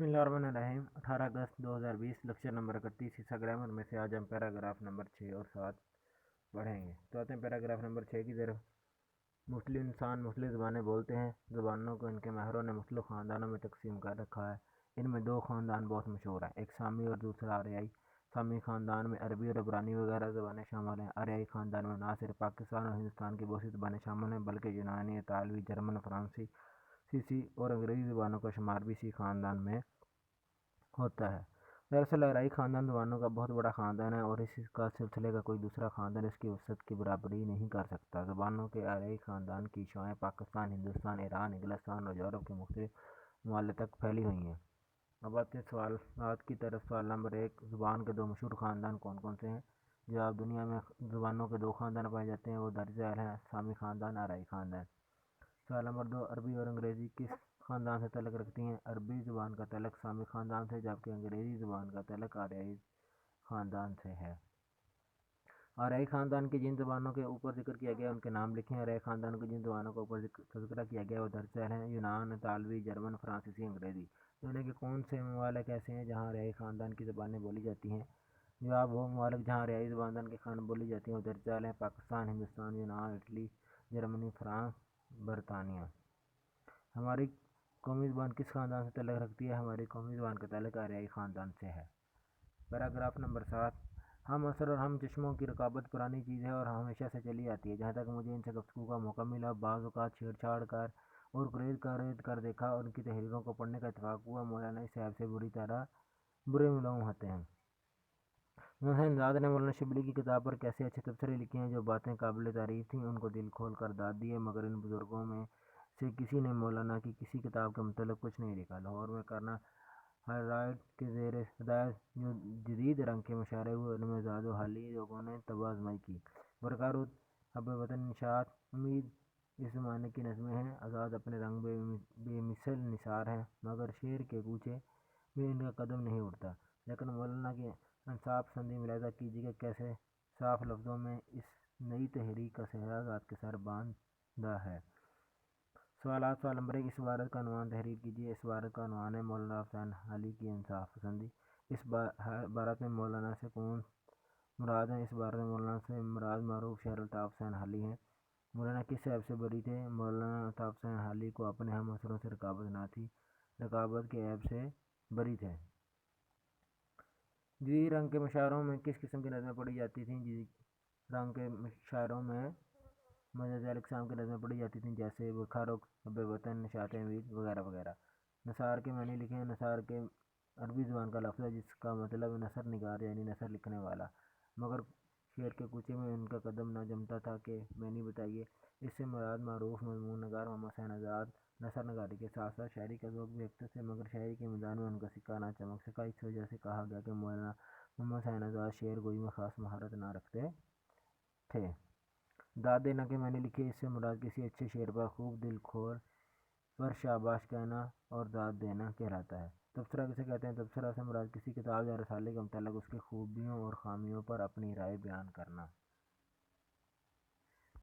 बिस्मिल्लाहिर्रहमानिर्रहीम। 18 अगस्त 2020, lecture number 31, हिस्सा grammar में से आज हम पैराग्राफ नंबर 6 और 7 पढ़ेंगे। तो आते हैं पैराग्राफ नंबर 6 की तरफ। मुख्तलिफ इंसान मुख्तलिफ ज़बानें बोलते हैं। ज़बानों को इनके माहिरों ने मुख्तलिफ ख़ानदानों में तकसीम कर रखा है। इनमें दो ख़ानदान बहुत मशहूर हैं, एक सामी और दूसरा आरियाई। सामी ख़ानदान में अरबी और इब्रानी वगैरह ज़बानें शामिल हैं। आरियाई ख़ानदान में ना सिर्फ पाकिस्तान और हिंदुस्तान की बहुत सी ज़बानें शामिल हैं, बल्कि यूनानी, इतालवी, जर्मन, फ्रांसी और अंग्रेज़ी ज़बानों का शुमार भी इसी ख़ानदान में होता है। दरअसल आरियाई ख़ानदान ज़बानों का बहुत बड़ा ख़ानदान है और इसका सिलसिले का कोई दूसरा ख़ानदान इसकी वसअत की बराबरी नहीं कर सकता। ज़बानों के आरियाई ख़ानदान की शआएँ पाकिस्तान, हिंदुस्तान, ईरान, इंग्लिस्तान और यूरोप के मुख्तलिफ ममालिक तक फैली हुई हैं। अब आते हैं सवालात की तरफ। सवाल नंबर 1, ज़ुबान के दो मशहूर ख़ानदान कौन कौन से हैं? जवाब, दुनिया में ज़ुबानों के दो ख़ानदान पाए जाते हैं, वो दर्ज झैल हैं, सामी ख़ानदान, आरियाई ख़ानदान। सवाल नंबर 2, अरबी और अंग्रेज़ी किस ख़ानदान से तल्लुक़ रखती हैं? अरबी ज़ुबान का तल्लुक़ सामी ख़ानदान से, जबकि अंग्रेज़ी ज़ुबान का तल्लुक़ आरियाई ख़ानदान से है। आरियाई ख़ानदान की जिन ज़बानों के ऊपर जिक्र किया गया उनके नाम लिखें। आरियाई ख़ानदान की जिन ज़बानों के ऊपर तज़किरा किया गया वो दर्ज झैल हैं, यूनान, इतालवी, जर्मन, फ्रांसीसी, अंग्रेज़ी। दुनिया के कौन से ममालिक ऐसे हैं जहाँ आरियाई ख़ानदान की ज़बानें बोली जाती हैं? जवाब, वो ममालिक जहाँ आरियाई ज़बान की ख़ानदान बोली जाती हैं वो दर्ज झैल हैं, पाकिस्तान, हिंदुस्तान, यूनान, इटली, जर्मनी, फ्रांस, बरतानिया। हमारी कौमी ज़बान किस ख़ानदान से तल्लुक़ रखती है? हमारी कौमी ज़बान का तल्लुक़ आरियाई ख़ानदान से है। पैराग्राफ नंबर 7, हम असर और हम चश्मों की रकाबत पुरानी चीज़ है और हमेशा से चली आती है। जहाँ तक मुझे इनसे गुफ्तगू का मौका मिला, बाज़ औक़ात छेड़छाड़ कर और कुरेद कर देखा और उनकी तहरीरों को पढ़ने का इत्तेफ़ाक हुआ। मौलाना इस ऐब से बुरे मुलव्वम होते हैं। ज़ाहिद ने मौलाना शिबली की किताब पर कैसे अच्छे तबसरे लिखे हैं। जो बातें काबिल तारीफ़ थीं उनको दिल खोल कर दाद दी है, मगर इन बुज़ुर्गों में से किसी ने मौलाना की किसी किताब के मतलब कुछ नहीं लिखा। लाहौर में करना हाईराइट के ज़ेर हिदायत जो जदीद रंग के मुशायरे हुए उनमें ज़ादो हाली लोगों ने तब आज़माई की। बरकारुत अब वतन निशात उम्मीद इस ज़माने की नज़में हैं। आज़ाद अपने रंग बेमिसल निसार हैं, मगर शेर के कूचे में इनका कदम नहीं उठता। लेकिन मौलाना की इंसाफ पसंदी मुलाहिज़ा कीजिए कि कैसे साफ लफ्ज़ों में इस नई तहरीक का सहरा ज़ात के सर बांधा है। सवाल नंबर 1, इस इबारत का अनुमान तहरीर कीजिए। इस इबारत का अनुमान है मौलाना हुसैन अली की इंसाफ पसंदी। इस इबारत में मौलाना से कौन मुराद है? इस इबारत में मौलाना से मुराद मरूफ शहर अल्ताफ़ हुसैन अली हैं। मौलाना किस ऐब से बरी थे? मौलाना अल्ताफ़ हुसैन अली को अपने हम असरों से रकाबत ना थी, रकाबत के ऐब से बरी थे। जी रंग के मुशायरों में किस किस्म की नज़में पढ़ी जाती थीं? जी रंग के मुशायरों में मज़ाज़ इक़साम की नज़में पढ़ी जाती थीं, जैसे बुखारुक, हब्बे वतन, निशात उम्मीद वगैरह वगैरह। नसार के मानी लिखे हैं। नसार के अरबी ज़ुबान का लफ्ज़ है जिसका मतलब नसर निगार यानी नसर लिखने वाला, मगर शेर के कूचे में उनका कदम न जमता था कि मैनी बताइए। इससे मुराद मारूफ मज़मून नगार मोहम्मद हुसैन आज़ाद नसर नगारी के साथ साथ शायरी का ज़ौक़ भी रखते थे, मगर शायरी के मैदान में उनका सिक्का ना चमक सका। इस वजह से कहा गया कि मौलाना मोहम्मद हुसैन आज़ाद शेर गोई में ख़ास महारत ना रखते थे। दाद देना के मैंने लिखे, इससे मुराद किसी अच्छे शेर पर खूब दिल खोर पर शाबाश कहना और दाद देना कहलाता है। तबसरा किसे कहते हैं? तबसरा से मुराद किसी किताब या रसाले के मुताल्लिक़ उसकी खूबियों और ख़ामियों पर अपनी राय बयान करना।